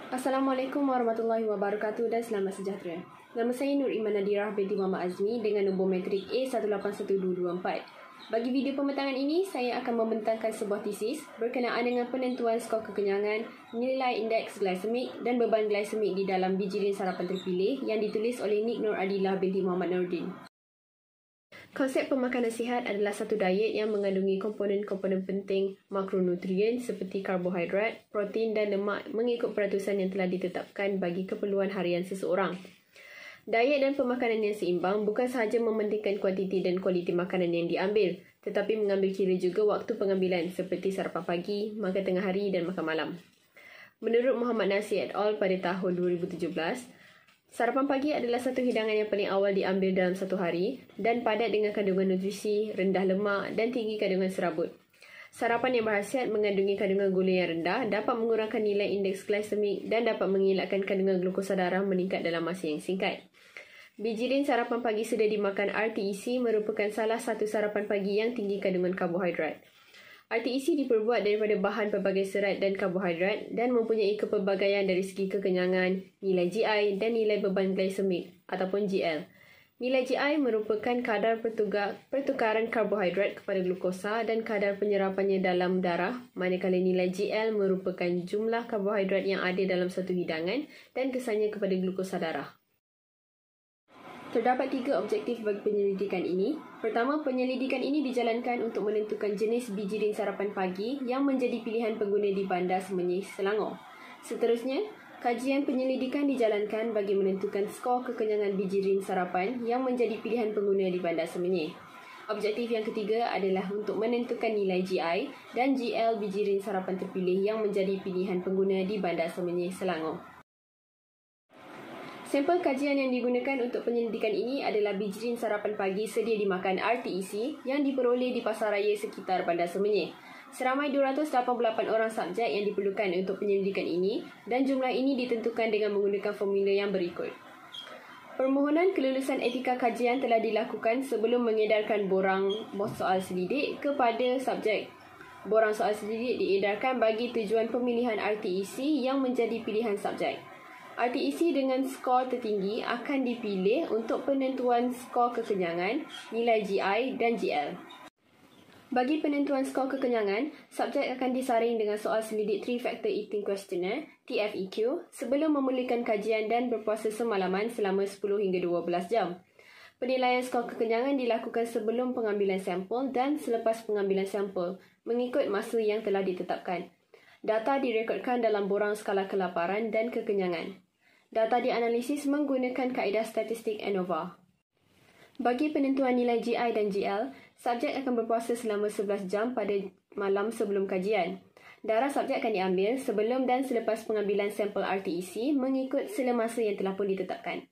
Assalamualaikum warahmatullahi wabarakatuh dan selamat sejahtera. Nama saya Nur Iman Nadirah binti Muhammad Azmi dengan nombor matrik A181224. Bagi video pembentangan ini, saya akan membentangkan sebuah tesis berkenaan dengan penentuan skor kekenyangan, nilai indeks glisemik dan beban glisemik di dalam biji rin sarapan terpilih yang ditulis oleh Nik Nur Adilah binti Muhammad Nordin. Konsep pemakanan sihat adalah satu diet yang mengandungi komponen-komponen penting makronutrien seperti karbohidrat, protein dan lemak mengikut peratusan yang telah ditetapkan bagi keperluan harian seseorang. Diet dan pemakanan yang seimbang bukan sahaja mementingkan kuantiti dan kualiti makanan yang diambil, tetapi mengambil kira juga waktu pengambilan seperti sarapan pagi, makan tengah hari dan makan malam. Menurut Muhammad Nasir et al. Pada tahun 2017, sarapan pagi adalah satu hidangan yang paling awal diambil dalam satu hari dan padat dengan kandungan nutrisi, rendah lemak dan tinggi kandungan serabut. Sarapan yang berkhasiat mengandungi kandungan gula yang rendah dapat mengurangkan nilai indeks glisemik dan dapat mengelakkan kandungan glukosa darah meningkat dalam masa yang singkat. Biji rin sarapan pagi sedia dimakan RTEC merupakan salah satu sarapan pagi yang tinggi kandungan karbohidrat. RTEC diperbuat daripada bahan pelbagai serat dan karbohidrat dan mempunyai kepelbagaian dari segi kekenyangan, nilai GI dan nilai beban glisemik ataupun GL. Nilai GI merupakan kadar pertukaran karbohidrat kepada glukosa dan kadar penyerapannya dalam darah, manakala nilai GL merupakan jumlah karbohidrat yang ada dalam satu hidangan dan kesannya kepada glukosa darah. Terdapat 3 objektif bagi penyelidikan ini. Pertama, penyelidikan ini dijalankan untuk menentukan jenis biji rin sarapan pagi yang menjadi pilihan pengguna di Bandar Semenyih, Selangor. Seterusnya, kajian penyelidikan dijalankan bagi menentukan skor kekenyangan biji rin sarapan yang menjadi pilihan pengguna di Bandar Semenyih. Objektif yang ketiga adalah untuk menentukan nilai GI dan GL biji rin sarapan terpilih yang menjadi pilihan pengguna di Bandar Semenyih, Selangor. Sampel kajian yang digunakan untuk penyelidikan ini adalah biji rin sarapan pagi sedia dimakan RTEC yang diperoleh di pasaraya sekitar Bandar Semenyih. Seramai 288 orang subjek yang diperlukan untuk penyelidikan ini dan jumlah ini ditentukan dengan menggunakan formula yang berikut. Permohonan kelulusan etika kajian telah dilakukan sebelum mengedarkan borang soal selidik kepada subjek. Borang soal selidik diedarkan bagi tujuan pemilihan RTEC yang menjadi pilihan subjek. RTEC dengan skor tertinggi akan dipilih untuk penentuan skor kekenyangan, nilai GI dan GL. Bagi penentuan skor kekenyangan, subjek akan disaring dengan soal selidik 3-Factor Eating Questionnaire (TFEQ) sebelum memulakan kajian dan berpuasa semalaman selama 10 hingga 12 jam. Penilaian skor kekenyangan dilakukan sebelum pengambilan sampel dan selepas pengambilan sampel mengikut masa yang telah ditetapkan. Data direkodkan dalam borang skala kelaparan dan kekenyangan. Data dianalisis menggunakan kaedah statistik ANOVA. Bagi penentuan nilai GI dan GL, subjek akan berpuasa selama 11 jam pada malam sebelum kajian. Darah subjek akan diambil sebelum dan selepas pengambilan sampel RTEC mengikut sela masa yang telah pun ditetapkan.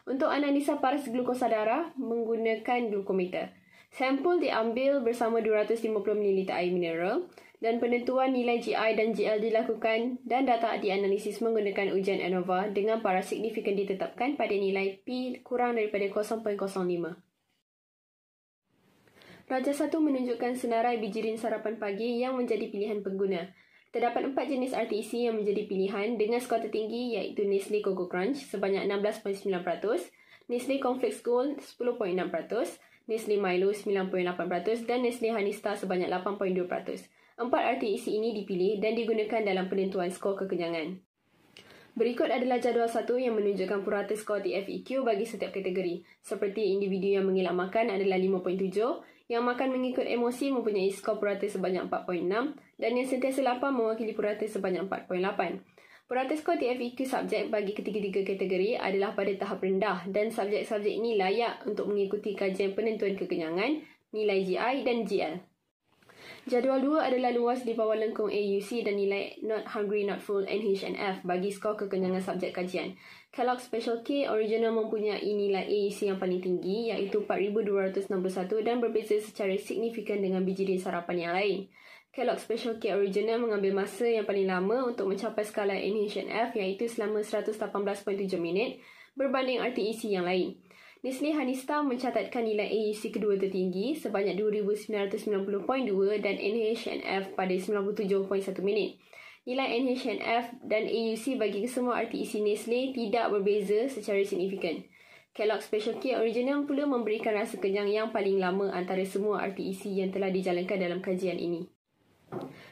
Untuk analisa paras glukosa darah menggunakan glukometer. Sampel diambil bersama 250 ml air mineral dan penentuan nilai GI dan GL dilakukan dan data dianalisis menggunakan ujian ANOVA dengan paras signifikan ditetapkan pada nilai P kurang daripada 0.05. Raja 1 menunjukkan senarai biji rin sarapan pagi yang menjadi pilihan pengguna. Terdapat 4 jenis RTEC yang menjadi pilihan dengan skor tertinggi iaitu Nestle Coco Crunch sebanyak 16.9%, Nestle Cornflakes Gold 10.6%, Nestle Milo 9.8% dan Nestle Honey-Star sebanyak 8.2%. 4 RTEC ini dipilih dan digunakan dalam penentuan skor kekenyangan. Berikut adalah jadual 1 yang menunjukkan purata skor TFEQ bagi setiap kategori. Seperti individu yang mengelak makan adalah 5.7, yang makan mengikut emosi mempunyai skor purata sebanyak 4.6 dan yang sentiasa lapar mewakili purata sebanyak 4.8. Purata skor TFEQ subjek bagi ketiga-tiga kategori adalah pada tahap rendah dan subjek-subjek ini layak untuk mengikuti kajian penentuan kekenyangan, nilai GI dan GL. Jadual 2 adalah luas di bawah lengkung AUC dan nilai Not Hungry Not Full NH&F bagi skor kekenyangan subjek kajian. Kellogg's Special K Original mempunyai nilai AUC yang paling tinggi iaitu 4,261 dan berbeza secara signifikan dengan biji rin sarapan yang lain. Kellogg's Special K Original mengambil masa yang paling lama untuk mencapai skala NH&F iaitu selama 118.7 minit berbanding RTEC yang lain. Nestle Honey-Star mencatatkan nilai AUC kedua tertinggi sebanyak 2,990.2 dan NH&F pada 97.1 minit. Nilai NHNF dan AUC bagi kesemua RTEC Nestle tidak berbeza secara signifikan. Kellogg's Special K Original pula memberikan rasa kenyang yang paling lama antara semua RTEC yang telah dijalankan dalam kajian ini.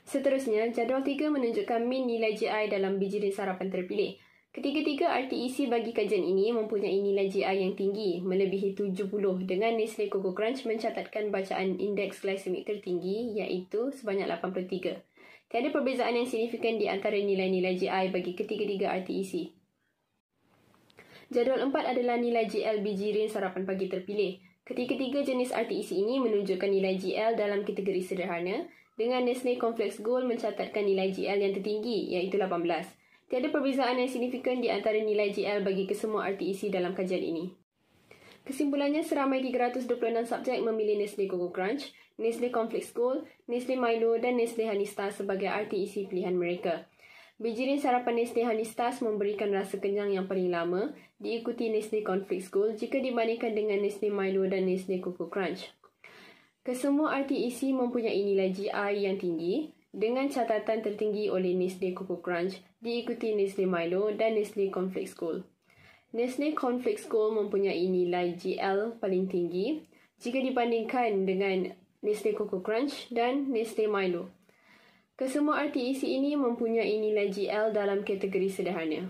Seterusnya, jadual 3 menunjukkan min nilai GI dalam biji sarapan terpilih. Ketiga-tiga RTEC bagi kajian ini mempunyai nilai GI yang tinggi, melebihi 70 dengan Nestle Coco Crunch mencatatkan bacaan indeks glycemic tertinggi iaitu sebanyak 83. Tiada perbezaan yang signifikan di antara nilai-nilai GI bagi ketiga-tiga RTEC. Jadual 4 adalah nilai GL biji sarapan pagi terpilih. Ketiga-tiga jenis RTEC ini menunjukkan nilai GL dalam kategori sederhana, dengan Nestle Cornflakes Gold mencatatkan nilai GL yang tertinggi iaitu 18. Tiada perbezaan yang signifikan di antara nilai GL bagi kesemua RTEC dalam kajian ini. Kesimpulannya, seramai 326 subjek memilih Nestle Coco Crunch, Nestle Cornflakes Gold, Nestle Milo dan Nestle Honey Stars sebagai RTEC pilihan mereka. Biji sarapan Nestle Honey Stars memberikan rasa kenyang yang paling lama, diikuti Nestle Cornflakes Gold jika dibandingkan dengan Nestle Milo dan Nestle Coco Crunch. Kesemua RTEC mempunyai nilai GI yang tinggi, dengan catatan tertinggi oleh Nestle Coco Crunch, diikuti Nestle Milo dan Nestle Cornflakes Gold. Nestle Cornflakes Gold mempunyai nilai GL paling tinggi jika dibandingkan dengan Nestle Coco Crunch dan Nestle Milo. Kesemua RTEC ini mempunyai nilai GL dalam kategori sederhana.